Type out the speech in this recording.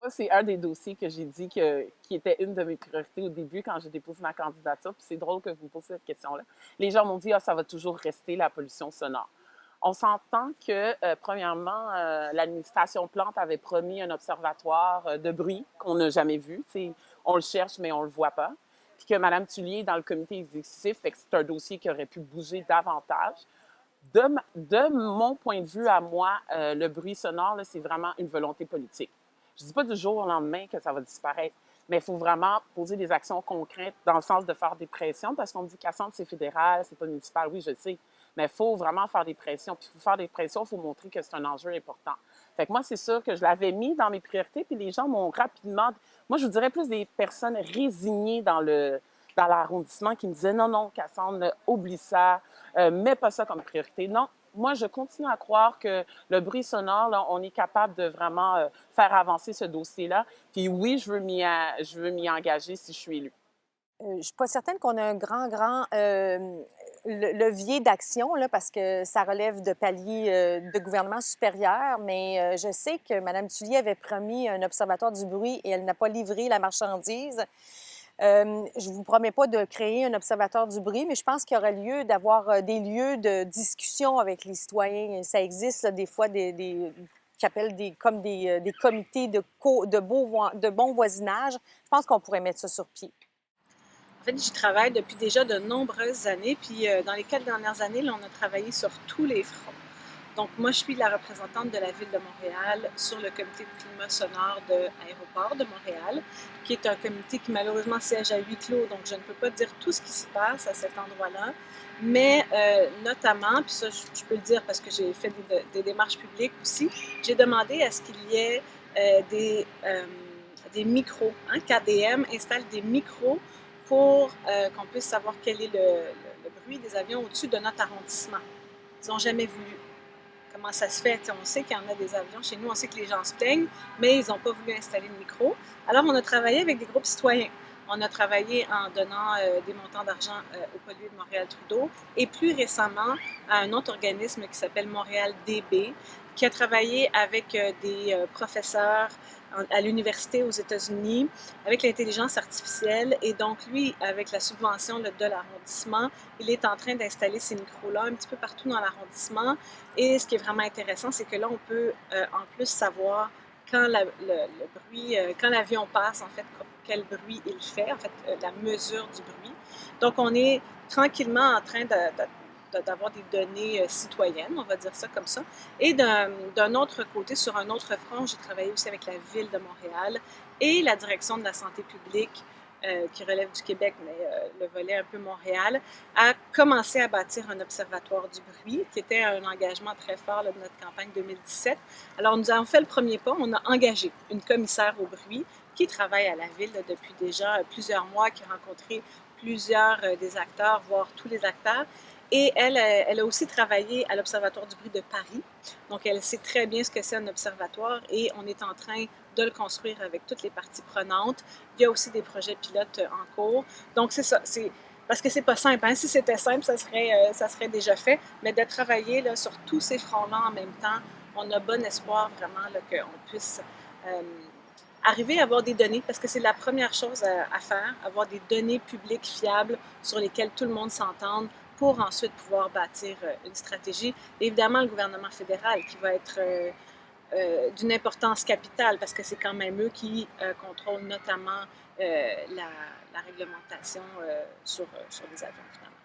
Moi, c'est un des dossiers que j'ai dit qui était une de mes priorités au début quand j'ai déposé ma candidature. Puis c'est drôle que vous me posiez cette question-là. Les gens m'ont dit, ah, ça va toujours rester la pollution sonore. On s'entend que, premièrement, l'administration Plante avait promis un observatoire de bruit qu'on n'a jamais vu. T'sais, on le cherche, mais on ne le voit pas. Puis que Mme Tullier est dans le comité exécutif, fait que c'est un dossier qui aurait pu bouger davantage. De mon point de vue à moi, le bruit sonore, c'est vraiment une volonté politique. Je ne dis pas du jour au lendemain que ça va disparaître, mais il faut vraiment poser des actions concrètes dans le sens de faire des pressions, parce qu'on dit qu'à Centre, c'est fédéral, c'est pas municipal, oui, je le sais, mais il faut vraiment faire des pressions. Puis pour faire des pressions, il faut montrer que c'est un enjeu important. Fait que moi, c'est sûr que je l'avais mis dans mes priorités, puis les gens m'ont rapidement... Moi, je vous dirais plus des personnes résignées dans l'arrondissement qui me disaient non, non, Cassandre, oublie ça, mets pas ça comme priorité. Non, moi, je continue à croire que le bruit sonore, là, on est capable de vraiment faire avancer ce dossier-là. Puis oui, je veux m'y engager si je suis élue. Je suis pas certaine qu'on a un grand levier d'action, là, parce que ça relève de paliers de gouvernement supérieur, mais je sais que Mme Tullier avait promis un observatoire du bruit et elle n'a pas livré la marchandise. Je ne vous promets pas de créer un observatoire du bruit, mais je pense qu'il y aura lieu d'avoir des lieux de discussion avec les citoyens. Ça existe là, des fois qui appellent comme des comités de bon voisinage. Je pense qu'on pourrait mettre ça sur pied. En fait, j'y travaille depuis déjà de nombreuses années, puis dans les 4 dernières années, là, on a travaillé sur tous les fronts. Donc, moi, je suis la représentante de la Ville de Montréal sur le comité de climat sonore de Aéroport de Montréal, qui est un comité qui malheureusement siège à huis clos, donc je ne peux pas dire tout ce qui se passe à cet endroit-là, mais notamment, puis ça, je peux le dire parce que j'ai fait des démarches publiques aussi, j'ai demandé à ce qu'il y ait des micros. Hein, KDM installe des micros pour qu'on puisse savoir quel est le bruit des avions au-dessus de notre arrondissement. Ils n'ont jamais voulu. Comment ça se fait? On sait qu'il y en a des avions chez nous, on sait que les gens se plaignent, mais ils n'ont pas voulu installer de micro. Alors, on a travaillé avec des groupes citoyens. On a travaillé en donnant des montants d'argent au pollué de Montréal-Trudeau et plus récemment à un autre organisme qui s'appelle Montréal DB, qui a travaillé avec des professeurs à l'université aux États-Unis avec l'intelligence artificielle. Et donc, lui, avec la subvention de l'arrondissement, il est en train d'installer ces micros-là un petit peu partout dans l'arrondissement. Et ce qui est vraiment intéressant, c'est que là, on peut en plus savoir quand le bruit, quand l'avion passe, en fait, quel bruit il fait, en fait, la mesure du bruit. Donc, on est tranquillement en train d'avoir des données citoyennes, on va dire ça comme ça. Et d'un autre côté, sur un autre front, j'ai travaillé aussi avec la Ville de Montréal et la Direction de la santé publique, qui relève du Québec, mais le volet un peu Montréal, a commencé à bâtir un observatoire du bruit, qui était un engagement très fort là, de notre campagne 2017. Alors, nous avons fait le premier pas. On a engagé une commissaire au bruit qui travaille à la Ville là, depuis déjà plusieurs mois, qui a rencontré plusieurs des acteurs, voire tous les acteurs. Et elle a aussi travaillé à l'Observatoire du bruit de Paris. Donc, elle sait très bien ce que c'est un observatoire et on est en train de le construire avec toutes les parties prenantes. Il y a aussi des projets pilotes en cours. Donc, c'est ça. Parce que c'est pas simple. Hein? Si c'était simple, ça serait déjà fait. Mais de travailler là, sur tous ces fronts-là en même temps, on a bon espoir vraiment qu'on puisse arriver à avoir des données, parce que c'est la première chose à faire, avoir des données publiques fiables sur lesquelles tout le monde s'entende pour ensuite pouvoir bâtir une stratégie. Et évidemment, le gouvernement fédéral qui va être d'une importance capitale, parce que c'est quand même eux qui contrôlent notamment la réglementation sur les avions, finalement.